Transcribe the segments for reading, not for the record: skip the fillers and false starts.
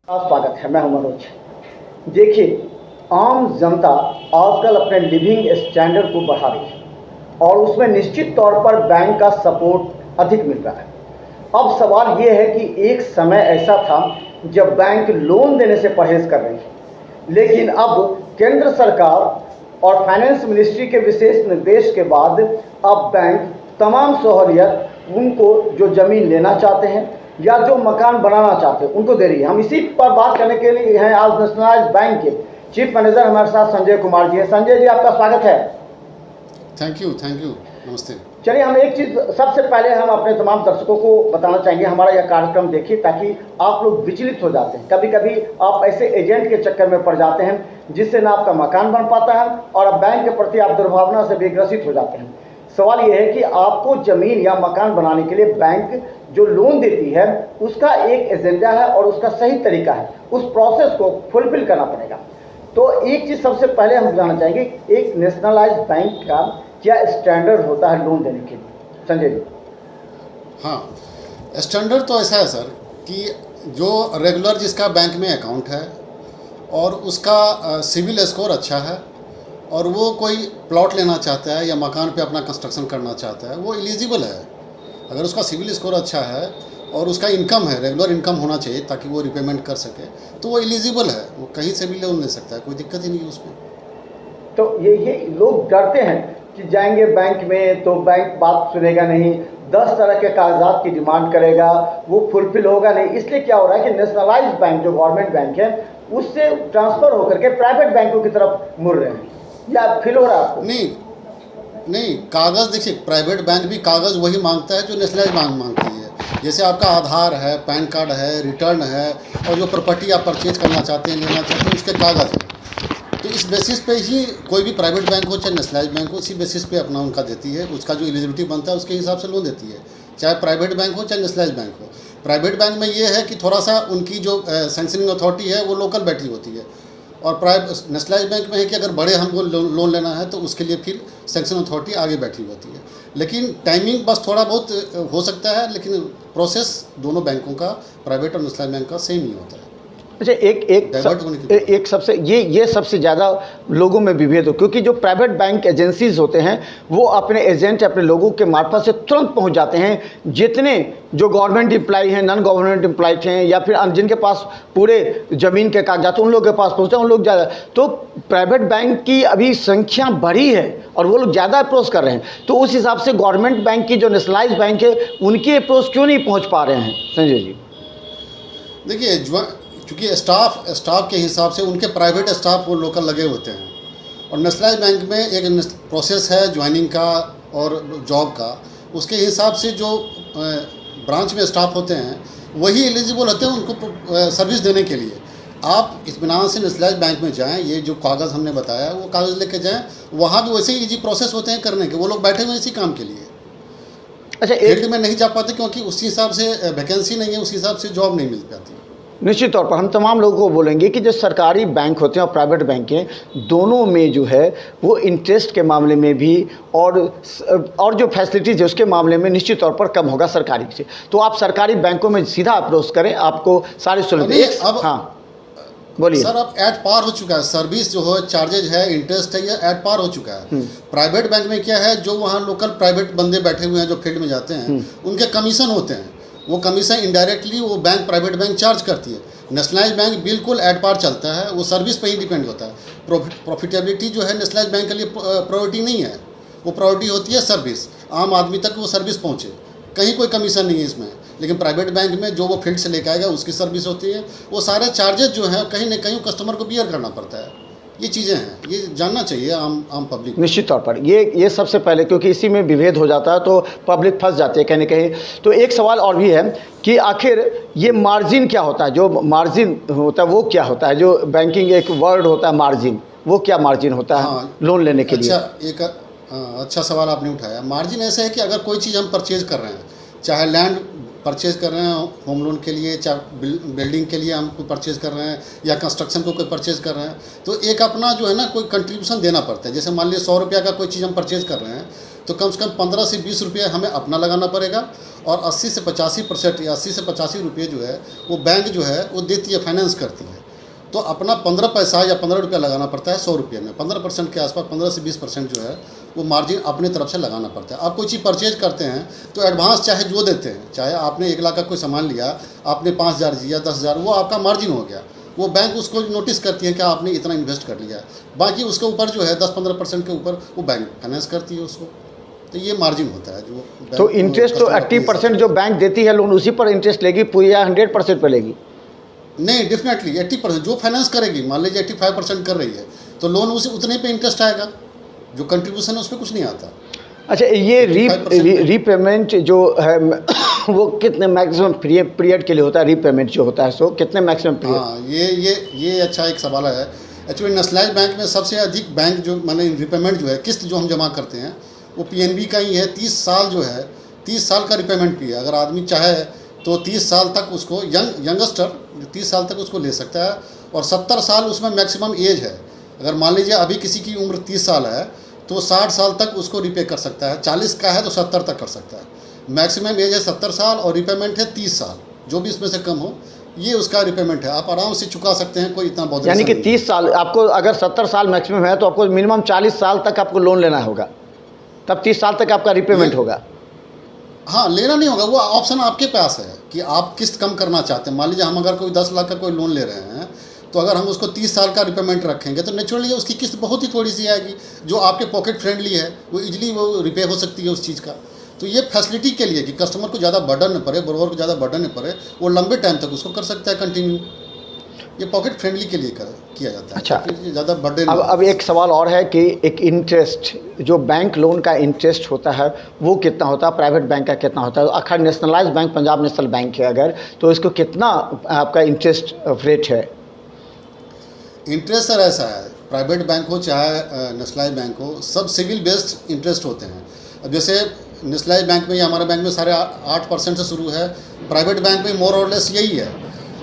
स्वागत है। मैं हूं मनोज। देखिए, आम जनता आजकल अपने लिविंग स्टैंडर्ड को बढ़ा रही है और उसमें निश्चित तौर पर बैंक का सपोर्ट अधिक मिल रहा है। अब सवाल ये है कि एक समय ऐसा था जब बैंक लोन देने से परहेज कर रही थी, लेकिन अब केंद्र सरकार और फाइनेंस मिनिस्ट्री के विशेष निर्देश के बाद अब बैंक तमाम सहूलियत उनको जो ज़मीन लेना चाहते हैं या जो मकान बनाना चाहते हैं उनको दे रही है। हम इसी पर बात करने के लिए हैं आज नेशनलाइज्ड बैंक के चीफ मैनेजर हमारे साथ संजय कुमार जी हैं। संजय जी, आपका स्वागत है। थैंक यू, नमस्ते। चलिए, हम एक चीज़ सबसे पहले हम अपने तमाम दर्शकों को बताना चाहेंगे। हमारा यह कार्यक्रम देखिए ताकि आप लोग विचलित हो जाते हैं। कभी कभी आप ऐसे एजेंट के चक्कर में पड़ जाते हैं जिससे ना आपका मकान बन पाता है और बैंक के प्रति आप दुर्भावना से भी ग्रसित हो जाते हैं। सवाल यह है कि आपको ज़मीन या मकान बनाने के लिए बैंक जो लोन देती है उसका एक एजेंडा है और उसका सही तरीका है। उस प्रोसेस को फुलफिल करना पड़ेगा। तो एक चीज़ सबसे पहले हम जानना चाहेंगे, एक नेशनलाइज्ड बैंक का क्या स्टैंडर्ड होता है लोन देने के लिए? संजय जी। हाँ, स्टैंडर्ड तो ऐसा है सर कि जो रेगुलर जिसका बैंक में अकाउंट है और उसका सिविल स्कोर अच्छा है और वो कोई प्लॉट लेना चाहता है या मकान पे अपना कंस्ट्रक्शन करना चाहता है, वो एलिजिबल है। अगर उसका सिविल स्कोर अच्छा है और उसका इनकम है, रेगुलर इनकम होना चाहिए ताकि वो रिपेमेंट कर सके, तो वो एलिजिबल है। वो कहीं से भी लोन ले सकता है, कोई दिक्कत ही नहीं है उसमें। तो ये लोग डरते हैं कि जाएंगे बैंक में तो बैंक बात सुनेगा नहीं, 10 तरह के कागजात की डिमांड करेगा, वो फुलफिल होगा नहीं। इसलिए क्या हो रहा है कि नेशनलाइज्ड बैंक जो गवर्नमेंट बैंक है उससे ट्रांसफ़र होकर के प्राइवेट बैंकों की तरफ मुड़ रहे हैं, या फील हो रहा है आपको? नहीं, कागज़ देखिए, प्राइवेट बैंक भी कागज़ वही मांगता है जो नेशनलाइज्ड बैंक मांगती है। जैसे आपका आधार है, पैन कार्ड है, रिटर्न है और जो प्रॉपर्टी आप परचेज करना चाहते हैं, लेना चाहते हैं, उसके कागज़ हैं। तो इस बेसिस पे ही कोई भी प्राइवेट बैंक हो चाहे नेशनलाइज्ड बैंक हो, उसी बेसिस पे अपना उनका देती है। उसका जो एलिजिबिलिटी बनता है उसके हिसाब से लोन देती है, चाहे प्राइवेट बैंक हो चाहे नेशनलाइज्ड बैंक हो। प्राइवेट बैंक में ये है कि थोड़ा सा उनकी जो सैंक्शनिंग अथॉरिटी है वो लोकल बैठी होती है, और नेशनलाइज्ड बैंक में है कि अगर बड़े हमको लोन लेना है तो उसके लिए फिर सैंक्शन अथॉरिटी आगे बैठी होती है। लेकिन टाइमिंग बस थोड़ा बहुत हो सकता है, लेकिन प्रोसेस दोनों बैंकों का, प्राइवेट और नेशनलाइज्ड बैंक का सेम ही होता है। अच्छा, एक सबसे ये सबसे ज़्यादा लोगों में विभेद हो, क्योंकि जो प्राइवेट बैंक एजेंसीज होते हैं वो अपने एजेंट अपने लोगों के मार्फत से तुरंत पहुंच जाते हैं। जितने जो गवर्नमेंट एम्प्लॉय हैं, नॉन गवर्नमेंट एम्प्लॉय हैं, या फिर जिनके पास पूरे ज़मीन के कागजात उन लोगों के पास पहुँचते हैं, उन लोग ज़्यादा। तो प्राइवेट बैंक की अभी संख्या बढ़ी है और वो लोग ज़्यादा अप्रोच कर रहे हैं। तो उस हिसाब से गवर्नमेंट बैंक की जो नेशनलाइज्ड बैंक है उनकी अप्रोच क्यों नहीं पहुँच पा रहे हैं? संजय जी देखिए, क्योंकि स्टाफ के हिसाब से उनके प्राइवेट स्टाफ वो लोकल लगे होते हैं, और नेशनलाइज्ड बैंक में एक प्रोसेस है ज्वाइनिंग का और जॉब का। उसके हिसाब से जो ब्रांच में स्टाफ होते हैं वही एलिजिबल होते हैं उनको सर्विस देने के लिए। आप इत्मीनान से नेशनलाइज्ड बैंक में जाएं, ये जो कागज़ हमने बताया वो कागज़ लेके जाएं, वहाँ भी वैसे ही ईजी प्रोसेस होते हैं करने के। वो लोग बैठे हुए इसी काम के लिए। अच्छा, फील्ड में नहीं जा पाते क्योंकि उसी हिसाब से वैकेंसी नहीं है, उसी हिसाब से जॉब नहीं मिल पाती। निश्चित तौर पर हम तमाम लोगों को बोलेंगे कि जो सरकारी बैंक होते हैं और प्राइवेट बैंक हैं, दोनों में जो है वो इंटरेस्ट के मामले में भी और जो फैसिलिटीज़ है उसके मामले में निश्चित तौर पर कम होगा सरकारी से। तो आप सरकारी बैंकों में सीधा अप्रोच करें, आपको सारी सुविधा। हाँ बोलिए सर। अब एट पार हो चुका है, सर्विस जो है, चार्जेज है, इंटरेस्ट है, ये एट पार हो चुका है। प्राइवेट बैंक में क्या है, जो वहाँ लोकल प्राइवेट बंदे बैठे हुए हैं जो फील्ड में जाते हैं उनके कमीशन होते हैं। वो कमीशन इनडायरेक्टली वो बैंक, प्राइवेट बैंक चार्ज करती है। नेशनलाइज्ड बैंक बिल्कुल एट पार चलता है, वो सर्विस पे ही डिपेंड होता है। प्रॉफिटेबिलिटी जो है नेशनलाइज्ड बैंक के लिए प्रायोरिटी नहीं है, वो प्रायोरिटी होती है सर्विस, आम आदमी तक वो सर्विस पहुँचे। कहीं कोई कमीशन नहीं है इसमें। लेकिन प्राइवेट बैंक में जो वो फील्ड से लेकर आएगा उसकी सर्विस होती है। वो सारे चार्जेस जो हैं कहीं ना कहीं कस्टमर को बियर करना पड़ता है। ये चीज़ें हैं, ये जानना चाहिए आम पब्लिक। निश्चित तौर पर ये सबसे पहले, क्योंकि इसी में विभेद हो जाता है तो पब्लिक फंस जाती है कहीं ना कहीं। तो एक सवाल और भी है कि आखिर ये मार्जिन क्या होता है? जो मार्जिन होता है वो क्या होता है? जो बैंकिंग एक वर्ड होता है मार्जिन, वो क्या मार्जिन होता है? हाँ, लोन लेने के लिए। एक अच्छा सवाल आपने उठाया। मार्जिन ऐसा है कि अगर कोई चीज़ हम परचेज़ कर रहे हैं, चाहे लैंड परचेज़ कर रहे हैं होम लोन के लिए, चाहे बिल्डिंग के लिए हम कोई परचेज़ कर रहे हैं, या कंस्ट्रक्शन को कोई परचेज़ कर रहे हैं, तो एक अपना जो है ना कोई कंट्रीब्यूशन देना पड़ता है। जैसे मान लीजिए 100 रुपया का कोई चीज़ हम परचेज़ कर रहे हैं तो कम से कम 15 से 20 रुपये हमें अपना लगाना पड़ेगा, और 80 से 85% या 80 से 85 रुपये जो है वो बैंक जो है वो देती है, फाइनेंस करती है। तो अपना 15 पैसा या 15 रुपया लगाना पड़ता है 100 रुपये में। 15% के आसपास, 15 से 20% जो है वो मार्जिन अपने तरफ से लगाना पड़ता है। आप कोई चीज़ परचेज करते हैं तो एडवांस चाहे जो देते हैं, चाहे आपने 1 लाख का कोई सामान लिया, आपने 5,000 दिया, 10,000, वो आपका मार्जिन हो गया। वो बैंक उसको नोटिस करती है कि आपने इतना इन्वेस्ट कर लिया, बाकी उसके ऊपर जो है 10-15% के ऊपर वो बैंक फाइनेंस करती है उसको। तो ये मार्जिन होता है जो तो इंटरेस्ट तो 80% जो बैंक देती है लोन, उसी पर इंटरेस्ट लेगी पूरी, या 100% पर लेगी? नहीं, डेफिनेटली 80% जो फाइनेंस करेगी, मान लीजिए 85% कर रही है तो लोन उसे उतने पे इंटरेस्ट आएगा, जो कंट्रीब्यूशन है उस पर कुछ नहीं आता। अच्छा, ये रीपेमेंट जो है वो कितने मैक्सिमम पीरियड के लिए होता है? रीपेमेंट जो होता है सो कितने मैक्सिमम पीरियड? हाँ, ये अच्छा एक सवाल है। एक्चुअली नेशनलाइज्ड बैंक में सबसे अधिक बैंक जो माने रिपेमेंट जो है, किस्त जो हम जमा करते हैं वो पीएनबी का ही है। 30 साल जो है, 30 साल का रिपेमेंट भी है। अगर आदमी चाहे तो 30 साल तक उसको यंगस्टर 30 साल तक उसको ले सकता है, और 70 साल उसमें मैक्सिमम एज है। अगर मान लीजिए अभी किसी की उम्र 30 साल है तो 60 साल तक उसको रिपे कर सकता है, 40 का है तो 70 तक कर सकता है। मैक्सिमम एज है 70 साल और रिपेमेंट है 30 साल, जो भी इसमें से कम हो ये उसका रिपेमेंट है। आप आराम से चुका सकते हैं, कोई इतना बहुत, यानी कि 30 साल आपको, अगर 70 साल मैक्सिमम है तो आपको मिनिमम 40 साल तक आपको लोन लेना होगा, तब 30 साल तक आपका रिपेमेंट होगा। हाँ, लेना नहीं होगा, वो ऑप्शन आपके पास है कि आप किस्त कम करना चाहते हैं। मान लीजिए हम अगर कोई 10 लाख का कोई लोन ले रहे हैं तो अगर हम उसको 30 साल का रिपेमेंट रखेंगे तो नेचुरली उसकी किस्त बहुत ही थोड़ी सी आएगी, जो आपके पॉकेट फ्रेंडली है, वो इजीली वो रिपे हो सकती है उस चीज़ का। तो ये फैसिलिटी के लिए कि कस्टमर को ज़्यादा बर्डन न पड़े, बोरोवर को ज़्यादा बर्डन न पड़े, वो लंबे टाइम तक उसको कर सकता है कंटिन्यू। ये पॉकेट फ्रेंडली के लिए किया जाता है। अच्छा, ज़्यादा बर्डन। अब एक सवाल और है कि एक इंटरेस्ट, जो बैंक लोन का इंटरेस्ट होता है वो कितना होता है, प्राइवेट बैंक का कितना होता है? आखिर nationalised bank Punjab national bank है अगर, तो इसको कितना आपका इंटरेस्ट रेट है? इंटरेस्ट सर ऐसा है, प्राइवेट बैंक हो चाहे नेशनलाइज्ड बैंक हो, सब सिविल बेस्ड इंटरेस्ट होते हैं। अब जैसे नेशनलाइज्ड बैंक में या हमारे बैंक में 8.5% से शुरू है, प्राइवेट बैंक में मोर और लेस यही है।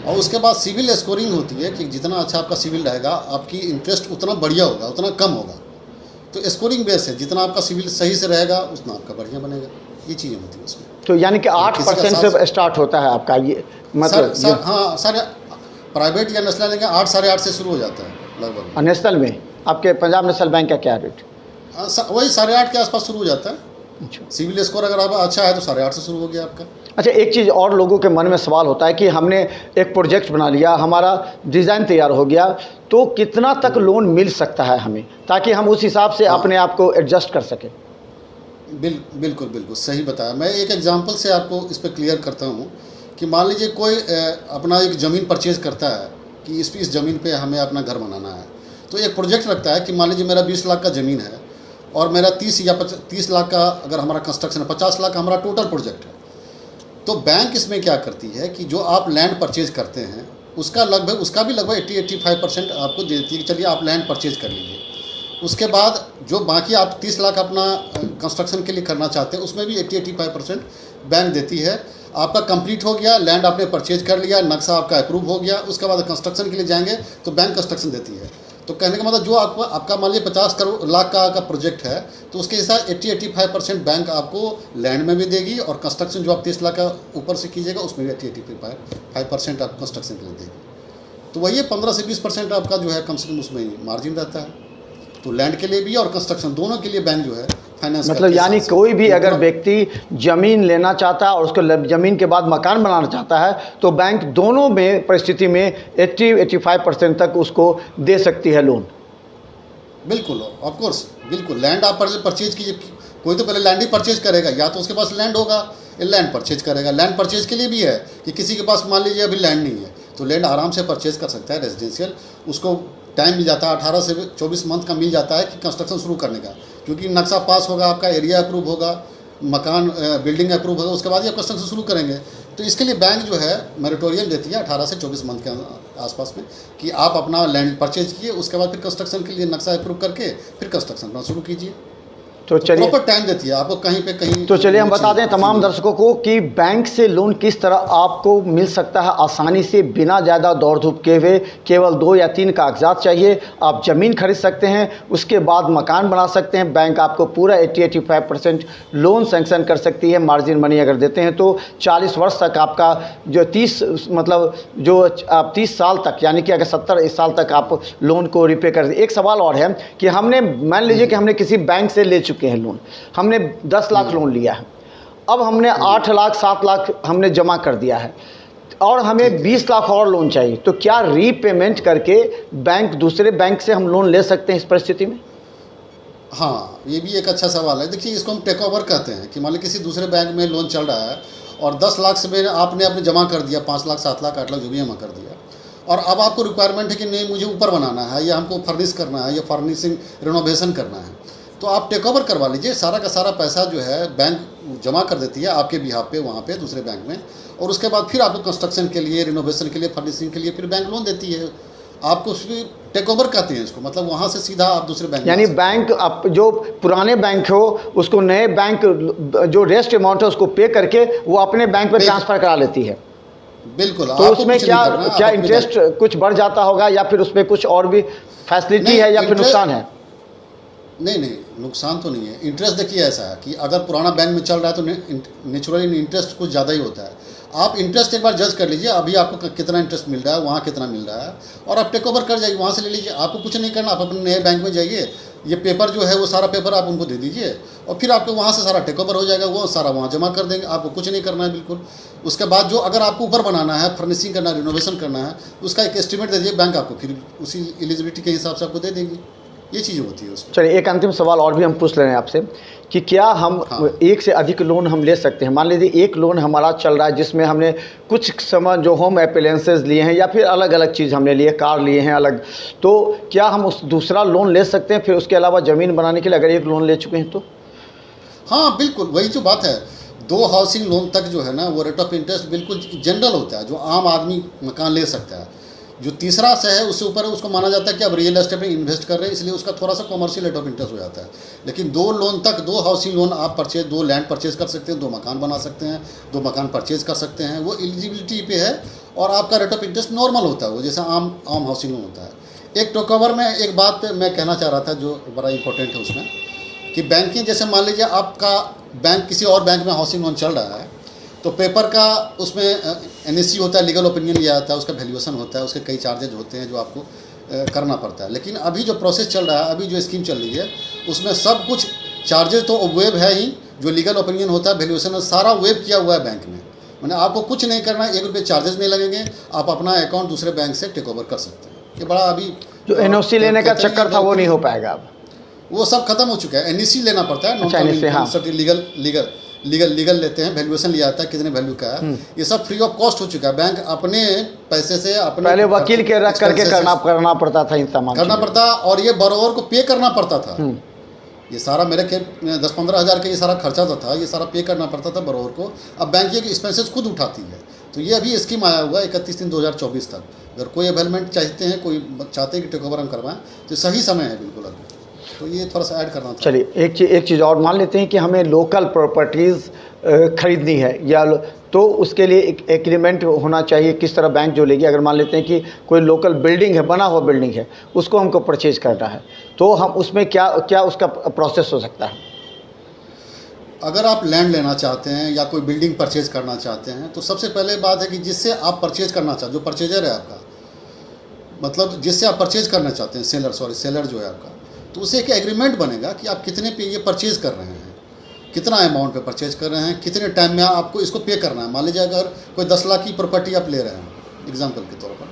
और उसके बाद सिविल स्कोरिंग होती है कि जितना अच्छा आपका सिविल रहेगा, आपकी इंटरेस्ट उतना बढ़िया होगा, उतना कम होगा। तो स्कोरिंग बेस है, जितना आपका सिविल सही से रहेगा उतना आपका बढ़िया बनेगा। ये चीज़ें होती है उसमें। तो यानी कि 8% से स्टार्ट होता है आपका ये, मतलब हाँ सर, प्राइवेट या नेशनल बैंक 8, 8.5 से शुरू हो जाता है लगभग। और नेशनल में आपके पंजाब नेशनल बैंक का क्या रेट? वही 8.5 के आसपास शुरू हो जाता है। अच्छा, सिविल स्कोर अगर आप अच्छा है तो 8.5 से शुरू हो गया आपका। अच्छा, एक चीज़ और लोगों के मन में सवाल होता है कि हमने एक प्रोजेक्ट बना लिया, हमारा डिज़ाइन तैयार हो गया, तो कितना तक लोन मिल सकता है हमें, ताकि हम उस हिसाब से अपने आप को एडजस्ट कर सकें? बिल्कुल बिल्कुल सही बताया। मैं एक एग्जांपल से आपको इस पर क्लियर करता हूँ कि मान लीजिए कोई अपना एक ज़मीन परचेज़ करता है कि इस ज़मीन पे हमें अपना घर बनाना है, तो एक प्रोजेक्ट रखता है कि मान लीजिए मेरा 20 लाख का ज़मीन है और मेरा 30 लाख का अगर हमारा कंस्ट्रक्शन है, 50 लाख का हमारा टोटल प्रोजेक्ट है। तो बैंक इसमें क्या करती है कि जो आप लैंड परचेज करते हैं उसका भी लगभग 80-85% आपको देती है कि चलिए आप लैंड परचेज कर लीजिए। उसके बाद जो बाकी आप 30 लाख अपना कंस्ट्रक्शन के लिए करना चाहते हैं उसमें भी 80-85% बैंक देती है। आपका कंप्लीट हो गया, लैंड आपने परचेज कर लिया, नक्शा आपका अप्रूव हो गया, उसके बाद कंस्ट्रक्शन के लिए जाएंगे तो बैंक कंस्ट्रक्शन देती है। तो कहने का मतलब जो आपका मान लीजिए 50 लाख का प्रोजेक्ट है तो उसके हिसाब 80-85% बैंक आपको लैंड में भी देगी, और कंस्ट्रक्शन जो आप 30 लाख का ऊपर से कीजिएगा उसमें भी 80-85% आप कंस्ट्रक्शन के लिए देगी। तो वही 15 से 20% आपका जो है कम से कम उसमें मार्जिन रहता है। तो लैंड के लिए भी और कंस्ट्रक्शन दोनों के लिए बैंक जो है फाइनेंस, मतलब यानी कोई भी अगर व्यक्ति ज़मीन लेना चाहता है और उसको ज़मीन के बाद मकान बनाना चाहता है तो बैंक दोनों में परिस्थिति में 80-85% तक उसको दे सकती है लोन। बिल्कुल, ऑफ कोर्स, बिल्कुल। लैंड आप परचेज कीजिए, कोई तो पहले लैंड ही परचेज करेगा, या तो उसके पास लैंड होगा लैंड परचेज करेगा। लैंड परचेज के लिए भी है कि किसी के पास मान लीजिए अभी लैंड नहीं है तो लैंड आराम से परचेज कर सकता है रेजिडेंशियल। उसको टाइम मिल जाता है 18 से 24 मंथ का मिल जाता है कि कंस्ट्रक्शन शुरू करने का, क्योंकि नक्शा पास होगा, आपका एरिया अप्रूव होगा, मकान बिल्डिंग अप्रूव होगा, उसके बाद ही आप कंस्ट्रक्शन शुरू करेंगे। तो इसके लिए बैंक जो है मोरेटोरियम देती है 18 से 24 मंथ के आसपास में कि आप अपना लैंड परचेज किए, उसके बाद फिर कंस्ट्रक्शन के लिए नक्शा अप्रूव करके फिर कंस्ट्रक्शन अपना शुरू कीजिए। तो चलिए प्रॉपर टाइम देती है आपको कहीं पे कहीं। तो चलिए हम बता दें तमाम दर्शकों को कि बैंक से लोन किस तरह आपको मिल सकता है आसानी से, बिना ज़्यादा दौड़ धूप के हुए। केवल 2 या 3 कागजात चाहिए, आप ज़मीन खरीद सकते हैं, उसके बाद मकान बना सकते हैं। बैंक आपको पूरा 80-85% लोन सेंक्शन कर सकती है। मार्जिन मनी अगर देते हैं तो 40 वर्ष तक आपका जो 30 मतलब जो आप 30 साल तक, यानी कि अगर 70 साल तक आप लोन को रिपे कर। एक सवाल और है कि हमने मान लीजिए कि हमने किसी बैंक से ले चुके हैं लोन, हमने 10 लाख लोन लिया है, अब हमने 8 लाख 7 लाख हमने जमा कर दिया है और हमें 20 लाख और लोन चाहिए, तो क्या रीपेमेंट करके बैंक दूसरे बैंक से हम लोन ले सकते हैं इस परिस्थिति में? हाँ, ये भी एक अच्छा सवाल है। देखिए, इसको हम टेक ओवर कहते हैं कि मान लीजिए किसी दूसरे बैंक में लोन चल रहा है और 10 लाख से आपने अपने जमा कर दिया, 5 लाख 7 लाख 8 लाख जो भी जमा कर दिया, और अब आपको रिक्वायरमेंट है कि नहीं मुझे ऊपर बनाना है या हमको फर्निश करना है या फर्निशिंग रिनोवेशन करना है, तो आप टेक ओवर करवा लीजिए। सारा का सारा पैसा जो है बैंक जमा कर देती है आपके बिहाफ पे वहाँ पे दूसरे बैंक में, और उसके बाद फिर आपको कंस्ट्रक्शन के लिए, रिनोवेशन के लिए, फर्निशिंग के लिए फिर बैंक लोन देती है आपको। उसमें टेक ओवर कहते हैं इसको, मतलब वहाँ से सीधा आप दूसरे बैंक, यानी बैंक आप जो पुराने बैंक हो उसको नए बैंक जो रेस्ट अमाउंट है उसको पे करके वो अपने बैंक में ट्रांसफ़र करा लेती है। बिल्कुल। तो उसमें क्या इंटरेस्ट कुछ बढ़ जाता होगा या फिर उसमें कुछ और भी फैसिलिटी है या फिर नुकसान है? नहीं, नुकसान तो नहीं है। इंटरेस्ट देखिए ऐसा है कि अगर पुराना बैंक में चल रहा है तो नेचुरली इंटरेस्ट कुछ ज़्यादा ही होता है। आप इंटरेस्ट एक बार जज कर लीजिए, अभी आपको कितना इंटरेस्ट मिल रहा है, वहाँ कितना मिल रहा है, और आप टेक ओवर कर जाइए, वहाँ से ले लीजिए। आपको कुछ नहीं करना, आप अपने नए बैंक में जाइए, ये पेपर जो है वो सारा पेपर आप उनको दे दीजिए और फिर आपको वहाँ से सारा टेक ओवर हो जाएगा, वो सारा वहाँ जमा कर देंगे, आपको कुछ नहीं करना है बिल्कुल। उसके बाद जो अगर आपको ऊपर बनाना है, फर्निशिंग करना है, रिनोवेशन करना है, उसका एक एस्टिमेट दे दीजिए, बैंक आपको फिर उसी एलिजिबिलिटी के हिसाब से आपको दे देगी। ये चीज़ें होती है उसमें। चलिए एक अंतिम सवाल और भी हम पूछ ले रहे हैं आपसे कि क्या हम एक से अधिक लोन हम ले सकते हैं? मान लीजिए एक लोन हमारा चल रहा है जिसमें हमने कुछ सामान जो होम अप्लायंसेस लिए हैं या फिर अलग अलग चीज़ हमने लिए, कार लिए हैं अलग, तो क्या हम उस दूसरा लोन ले सकते हैं फिर उसके अलावा ज़मीन बनाने के लिए अगर एक लोन ले चुके हैं तो? हाँ बिल्कुल, वही जो बात है। 2 हाउसिंग लोन तक जो है ना वो रेट ऑफ इंटरेस्ट बिल्कुल जनरल होता है, जो आम आदमी मकान ले सकता है। जो तीसरा से है उससे ऊपर है, उसको माना जाता है कि अब रियल एस्टेट में इन्वेस्ट कर रहे हैं, इसलिए उसका थोड़ा सा कमर्शियल रेट ऑफ इंटरेस्ट हो जाता है। लेकिन 2 लोन तक, 2 हाउसिंग लोन आप परचेज, 2 लैंड परचेज कर सकते हैं, 2 मकान बना सकते हैं, 2 मकान परचेज कर सकते हैं, वो एलिजिबिलिटी पे है और आपका रेट ऑफ इंटरेस्ट नॉर्मल होता है, वो जैसा आम हाउसिंग लोन होता है। एक टेक ओवर में एक बात मैं कहना चाह रहा था जो बड़ा इंपॉर्टेंट है उसमें, कि बैंकिंग, जैसे मान लीजिए आपका बैंक किसी और बैंक में हाउसिंग लोन चल रहा है, तो पेपर का उसमें एनएसी होता है, लीगल ओपिनियन लिया जाता है, उसका वैल्यूएशन होता है, उसके कई चार्जेज होते हैं जो आपको करना पड़ता है। लेकिन अभी जो प्रोसेस चल रहा है, अभी जो स्कीम चल रही है, उसमें सब कुछ चार्जेज तो वेब है ही, जो लीगल ओपिनियन होता है, वैल्यूएशन सारा वेब किया हुआ है बैंक ने। मैंने आपको कुछ नहीं करना, 1 रुपये चार्जेस नहीं लगेंगे, आप अपना अकाउंट दूसरे बैंक से टेक ओवर कर सकते हैं। ये बड़ा अभी जो एनओसी लेने का चक्कर था वो नहीं हो पाएगा अब, वो सब खत्म हो चुका है। एनईसी लेना पड़ता है, लीगल लेते हैं, वैल्यूएशन लिया जाता है, कितने वैल्यू का है, ये सब फ्री ऑफ कॉस्ट हो चुका है। बैंक अपने पैसे से, अपने पहले वकील के रख करके करना पड़ता था, करना पड़ता, और ये बरोवर को पे करना पड़ता था। ये सारा मेरे के 10-15 हज़ार का ये सारा खर्चा था, ये सारा पे करना पड़ता था बरोवर को। अब बैंक ये एक्सपेंसेस खुद उठाती है। तो ये अभी स्कीम आया हुआ 31/3/2024 तक। अगर कोई अवेलमेंट चाहते हैं, कोई चाहते हैं कि टेक ओवर हम करवाएं, तो सही समय है बिल्कुल अभी। तो ये थोड़ा सा ऐड करना था। चलिए एक चीज़ और मान लेते हैं कि हमें लोकल प्रॉपर्टीज़ खरीदनी है, या तो उसके लिए एक एग्रीमेंट होना चाहिए। किस तरह बैंक जो लेगी, अगर मान लेते हैं कि कोई लोकल बिल्डिंग है, बना हुआ बिल्डिंग है, उसको हमको परचेज करना है, तो हम उसमें क्या उसका प्रोसेस हो सकता है? अगर आप लैंड लेना चाहते हैं या कोई बिल्डिंग परचेज करना चाहते हैं, तो सबसे पहले बात है कि जिससे आप परचेज करना चाहते, जो परचेजर है आपका, मतलब जिससे आप परचेज करना चाहते हैं, सेलर जो है आपका, तो उससे एक एग्रीमेंट बनेगा कि आप कितने पे ये परचेज कर रहे हैं, कितना अमाउंट पे परचेज कर रहे हैं, कितने टाइम में आपको इसको पे करना है। मान लीजिए अगर कोई 10 लाख की प्रॉपर्टी आप ले रहे हैं एग्जांपल के तौर पर,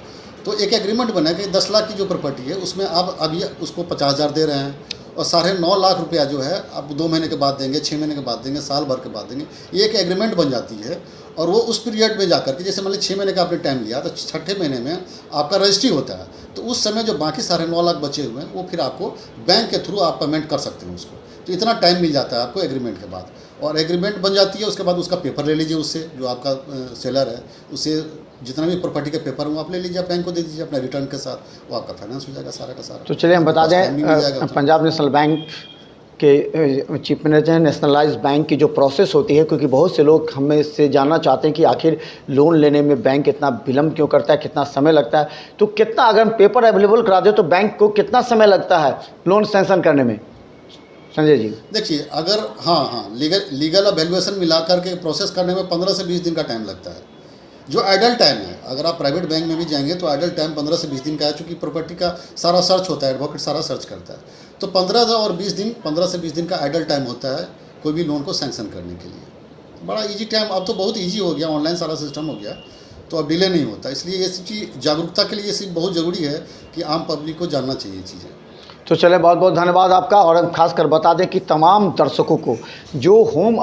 तो एक एग्रीमेंट बनेगा कि 10 लाख की जो प्रॉपर्टी है उसमें आप अभी उसको 50,000 दे रहे हैं, और 9.5 लाख रुपया जो है आप 2 महीने के बाद देंगे, 6 महीने के बाद देंगे, साल भर के बाद देंगे। ये एक एग्रीमेंट बन जाती है, और वो उस पीरियड में जाकर के, जैसे मान लीजिए 6 महीने का आपने टाइम लिया, तो 6ठे महीने में आपका रजिस्ट्री होता है, तो उस समय जो बाकी 9.5 लाख बचे हुए हैं वो फिर आपको बैंक के थ्रू आप पेमेंट कर सकते हैं उसको। तो इतना टाइम मिल जाता है आपको एग्रीमेंट के बाद, और एग्रीमेंट बन जाती है। उसके बाद उसका पेपर ले लीजिए उससे, जो आपका सेलर है उससे जितना भी प्रॉपर्टी के पेपर वो आप ले लीजिए, आप बैंक को दे दीजिए अपने रिटर्न के साथ, वो आपका फाइनेंस हो जाएगा सारा का सारा। तो चलिए हम बता दें, पंजाब नेशनल बैंक कि चीफ मैनेजर नेशनलाइज्ड बैंक की जो प्रोसेस होती है, क्योंकि बहुत से लोग हमें इससे जानना चाहते हैं कि आखिर लोन लेने में बैंक इतना विलम्ब क्यों करता है, कितना समय लगता है, तो कितना अगर हम पेपर अवेलेबल करा दें तो बैंक को कितना समय लगता है लोन सैंक्शन करने में, संजय जी? देखिए, अगर लीगल वैल्यूएशन मिला करके प्रोसेस करने में 15 से 20 दिन का टाइम लगता है। जो आइडल टाइम है, अगर आप प्राइवेट बैंक में भी जाएंगे तो आइडल टाइम 15 से 20 दिन का है, चूँकि प्रॉपर्टी का सारा सर्च होता है, एडवोकेट सारा सर्च करता है, तो 15 से 20 दिन का आइडल टाइम होता है कोई भी लोन को सैंक्शन करने के लिए। बड़ा इजी टाइम, अब तो बहुत इजी हो गया, ऑनलाइन सारा सिस्टम हो गया, तो अब डिले नहीं होता। इसलिए ये चीज़ जागरूकता के लिए ये चीज़ बहुत ज़रूरी है कि आम पब्लिक को जानना चाहिए चीज़ें। तो चले, बहुत बहुत धन्यवाद आपका। और हम खासकर बता दें कि तमाम दर्शकों को जो होम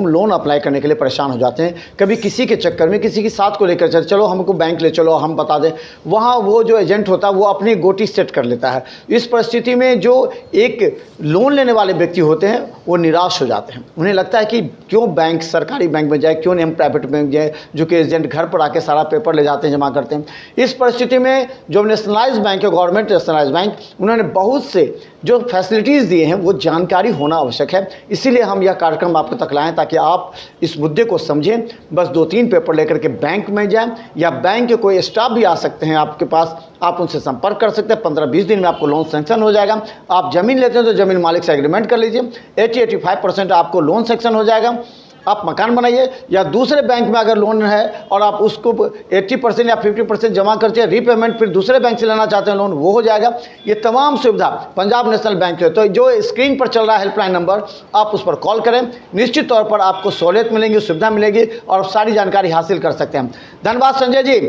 लोन अप्लाई करने के लिए परेशान हो जाते हैं, कभी किसी के चक्कर में किसी की साथ को लेकर चलो हमको बैंक ले चलो, हम बता दें, वहाँ वो जो एजेंट होता है वो अपनी गोटी सेट कर लेता है। इस परिस्थिति में जो एक लोन लेने वाले व्यक्ति होते हैं वो निराश हो जाते हैं। उन्हें लगता है कि क्यों बैंक, सरकारी बैंक में जाए, क्यों नहीं हम प्राइवेट बैंक जाए, जो कि एजेंट घर पर आके सारा पेपर ले जाते हैं, जमा करते हैं। इस परिस्थिति में जो नेशनलाइज्ड बैंक है, गवर्नमेंट नेशनलाइज्ड बैंक, उन्होंने बहुत से जो फैसिलिटीज़ दिए हैं वो जानकारी होना आवश्यक है। इसीलिए हम यह कार्यक्रम आपको तक लाएं ताकि आप इस मुद्दे को समझें। बस 2-3 पेपर लेकर के बैंक में जाएं, या बैंक के कोई स्टाफ भी आ सकते हैं आपके पास, आप उनसे संपर्क कर सकते हैं। 15-20 दिन में आपको लोन सैंक्शन हो जाएगा। आप ज़मीन लेते हैं तो ज़मीन मालिक से एग्रीमेंट कर लीजिए, 80-85% आपको लोन सैंक्शन हो जाएगा। आप मकान बनाइए, या दूसरे बैंक में अगर लोन है और आप उसको 80% या 50% जमा करके रीपेमेंट फिर दूसरे बैंक से लेना चाहते हैं लोन, वो हो जाएगा। ये तमाम सुविधा पंजाब नेशनल बैंक है। तो जो स्क्रीन पर चल रहा है हेल्पलाइन नंबर, आप उस पर कॉल करें, निश्चित तौर पर आपको सहूलियत मिलेंगी, सुविधा मिलेगी और सारी जानकारी हासिल कर सकते हैं। धन्यवाद संजय जी।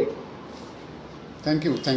Thank you.